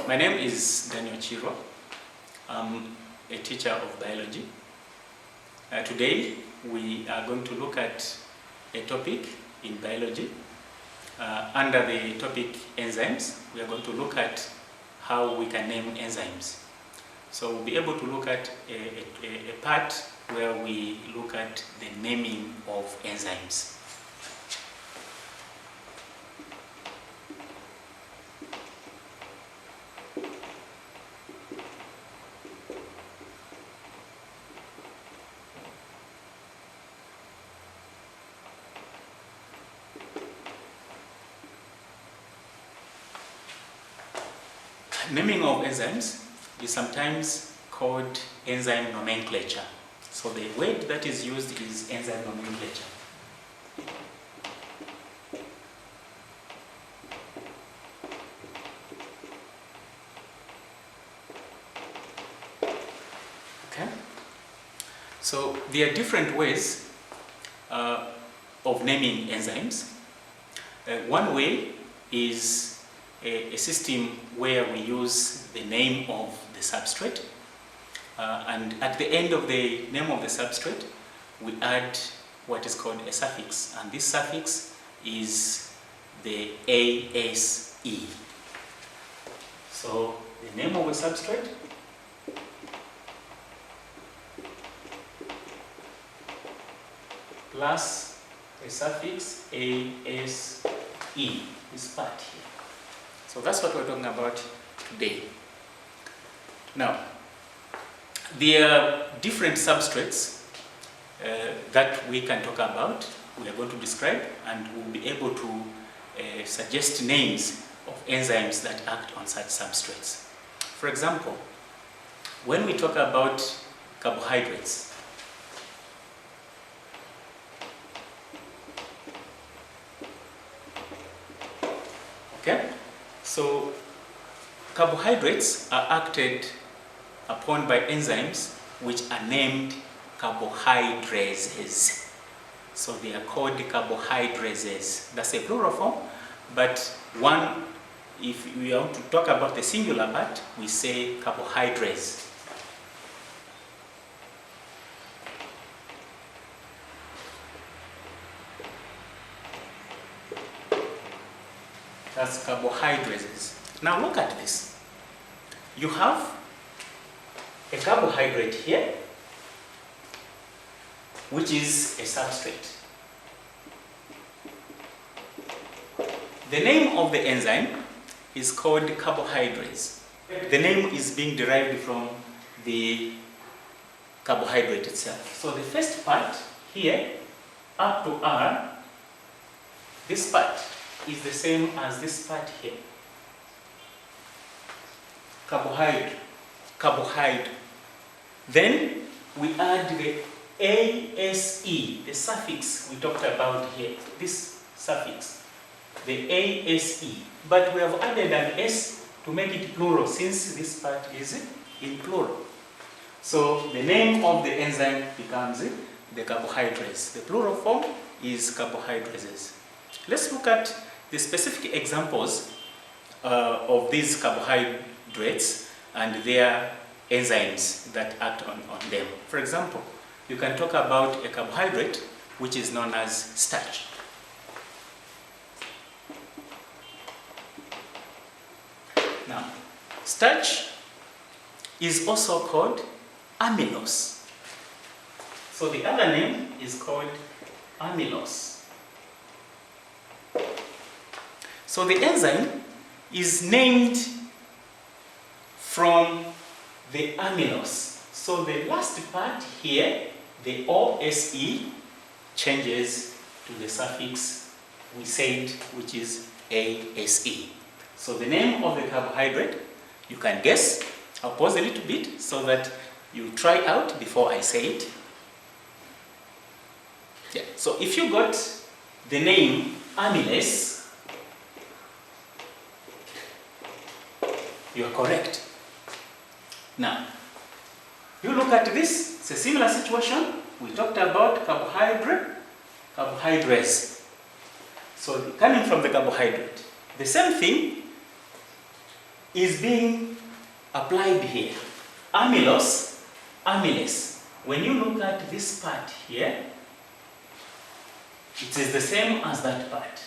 My name is Daniel Chiro. I'm a teacher of biology. Today we are going to look at a topic in biology. Under the topic enzymes, we are going to look at how we can name enzymes. So we'll be able to look at a part where we look at the naming of enzymes. Naming of enzymes is sometimes called enzyme nomenclature. So the word that is used is enzyme nomenclature. Okay? So there are different ways of naming enzymes. One way is a system where we use the name of the substrate, and at the end of the name of the substrate we add what is called a suffix, and this suffix is the ASE. So the name of a substrate plus a suffix ASE, this part here. So that's what we're talking about today. Now, there are different substrates that we can talk about, we are going to describe, and we'll be able to suggest names of enzymes that act on such substrates. For example, when we talk about carbohydrates, okay? So carbohydrates are acted upon by enzymes which are named carbohydrases. So they are called carbohydrases. That's a plural form, but one, if we want to talk about the singular part, we say carbohydrates. That's carbohydrates. Now look at this. You have a carbohydrate here, which is a substrate. The name of the enzyme is called carbohydrase. The name is being derived from the carbohydrate itself. So the first part here, up to R, this part is the same as this part here. Carbohydrate. Then we add the ASE, the suffix we talked about here, this suffix, the ASE. But we have added an S to make it plural, since this part is in plural. So the name of the enzyme becomes the carbohydrates. The plural form is carbohydrases. Let's look at the specific examples of these carbohydrates and their enzymes that act on them. For example, you can talk about a carbohydrate which is known as starch. Now, starch is also called amylose. So the other name is called amylose. So the enzyme is named from the amylose. So the last part here, the OSE, changes to the suffix we said, which is ASE. So the name of the carbohydrate, you can guess. I'll pause a little bit so that you try out before I say it. Yeah. So if you got the name amylase, you are correct. Now, you look at this, it's a similar situation. We talked about carbohydrates. So coming from the carbohydrate, the same thing is being applied here. Amylose, amylase. When you look at this part here, it is the same as that part.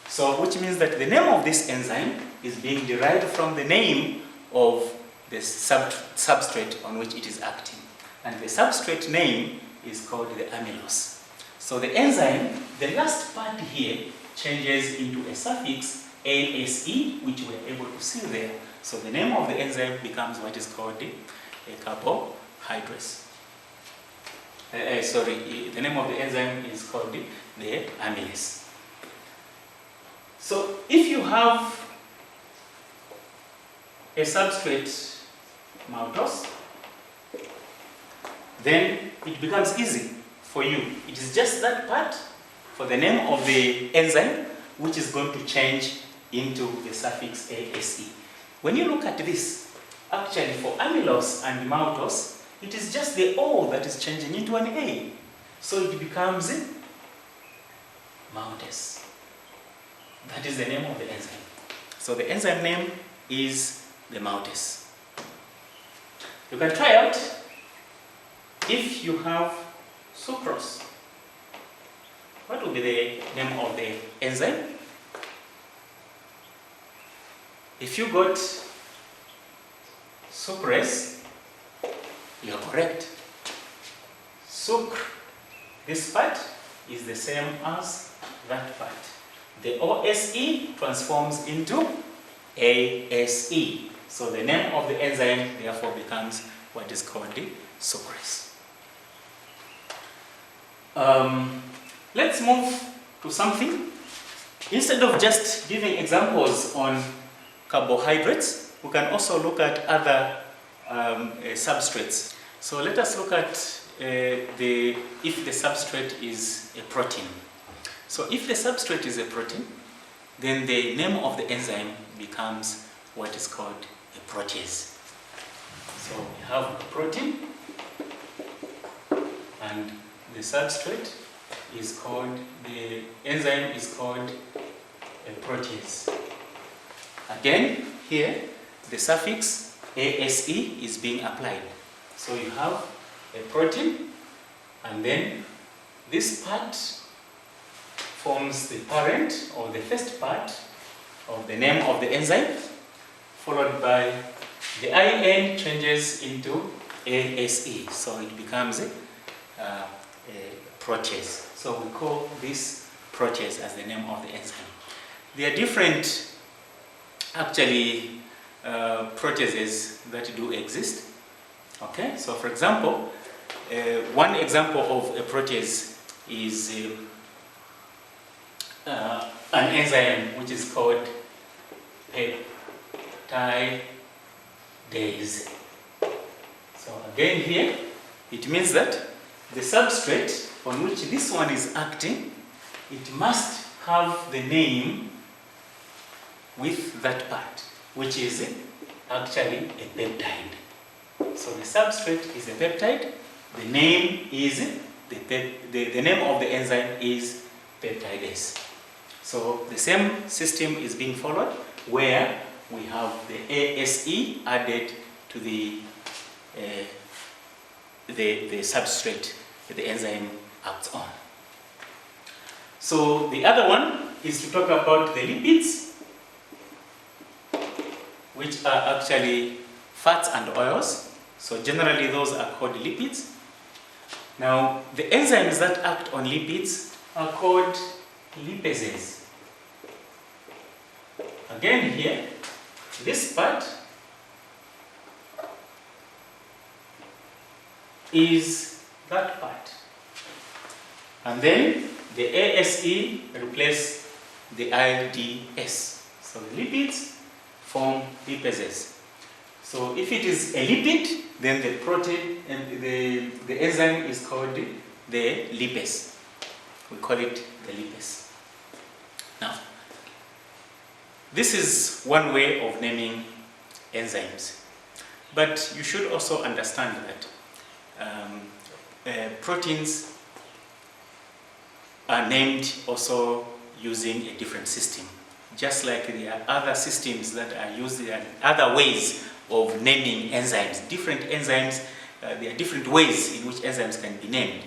So, which means that the name of this enzyme is being derived from the name of the substrate on which it is acting. And the substrate name is called the amylose. So the enzyme, the last part here, changes into a suffix ase, which we're able to see there. So the name of the enzyme becomes what is called a carbohydrate. The name of the enzyme is called the amylase. So if you have a substrate maltose, then it becomes easy for you. It is just that part for the name of the enzyme which is going to change into the suffix ase. When you look at this, actually for amylose and maltose, it is just the O that is changing into an A. So it becomes maltase. That is the name of the enzyme. So the enzyme name is the maltase. You can try out if you have sucrose. What will be the name of the enzyme? If you got sucrase, you are correct. Sucre, this part is the same as that part. The OSE transforms into ASE. So the name of the enzyme therefore becomes what is called the sucrase. Let's move to something. Instead of just giving examples on carbohydrates, we can also look at other substrates. So let us look at if the substrate is a protein. So if the substrate is a protein, then the name of the enzyme becomes what is called a protease. So we have a protein, and the substrate is called, the enzyme is called a protease. Again, here the suffix ase is being applied. So you have a protein, and then this part forms the parent or the first part of the name of the enzyme, followed by the IN changes into ASE, so it becomes a protease. So we call this protease as the name of the enzyme. There are different, actually, proteases that do exist. Okay, so for example, one example of a protease is an enzyme which is called peptidase. So again here, it means that the substrate on which this one is acting, it must have the name with that part, which is actually a peptide. So the substrate is a peptide, the name is the name of the enzyme is peptidase. So the same system is being followed, where we have the ASE added to the substrate that the enzyme acts on. So the other one is to talk about the lipids, which are actually fats and oils. So generally those are called lipids. Now the enzymes that act on lipids are called lipases. Again here, this part is that part. And then the ASE replaces the IDS. So the lipids form lipases. So if it is a lipid, then the protein and the enzyme is called the lipase. We call it the lipase. Now, this is one way of naming enzymes. But you should also understand that proteins are named also using a different system. just like there are other systems that are used and other ways of naming enzymes. Different enzymes, there are different ways in which enzymes can be named.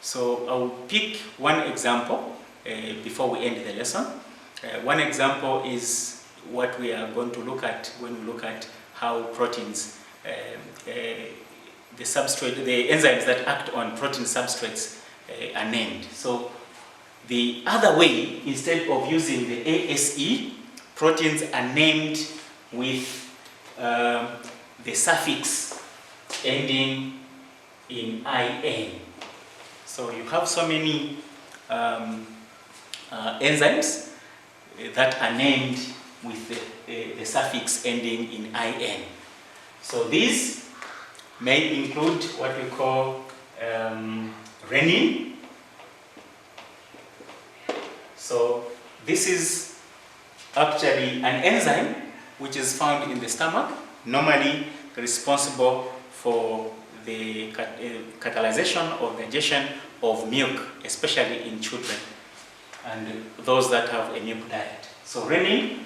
So I'll pick one example before we end the lesson. One example is what we are going to look at when we look at how proteins, the enzymes that act on protein substrates are named. So the other way, instead of using the ASE, proteins are named with the suffix ending in IN. So you have so many enzymes that are named with the suffix ending in IN. So these may include what we call renin. So this is actually an enzyme which is found in the stomach, normally responsible for the catalyzation or digestion of milk, especially in children and those that have a milk diet. So renin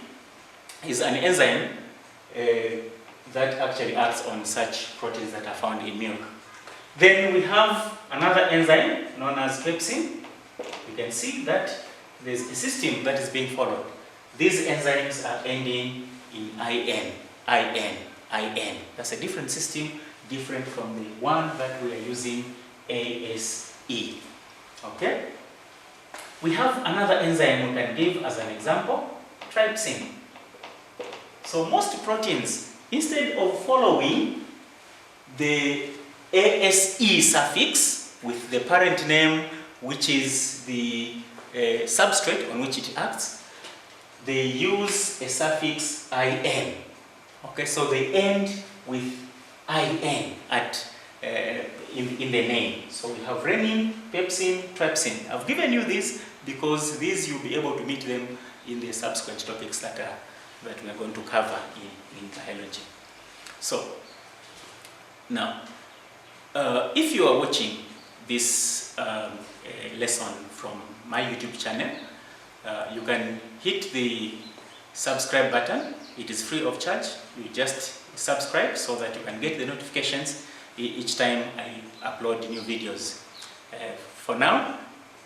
is an enzyme that actually acts on such proteins that are found in milk. Then we have another enzyme known as pepsin. You can see that there's a system that is being followed. These enzymes are ending in IN. That's a different system, different from the one that we are using, ASE. Okay? We have another enzyme we can give as an example, trypsin. So most proteins, instead of following the ASE suffix with the parent name, which is the substrate on which it acts, they use a suffix IN. Okay, so they end with IN in the name. So we have renin, pepsin, trypsin. I've given you this because these you'll be able to meet them in the subsequent topics that we are going to cover in biology. So now, if you are watching this lesson from my YouTube channel, you can hit the subscribe button. It is free of charge. You just subscribe so that you can get the notifications each time I upload new videos. For now,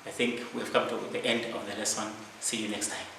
I think we've come to the end of the lesson. See you next time.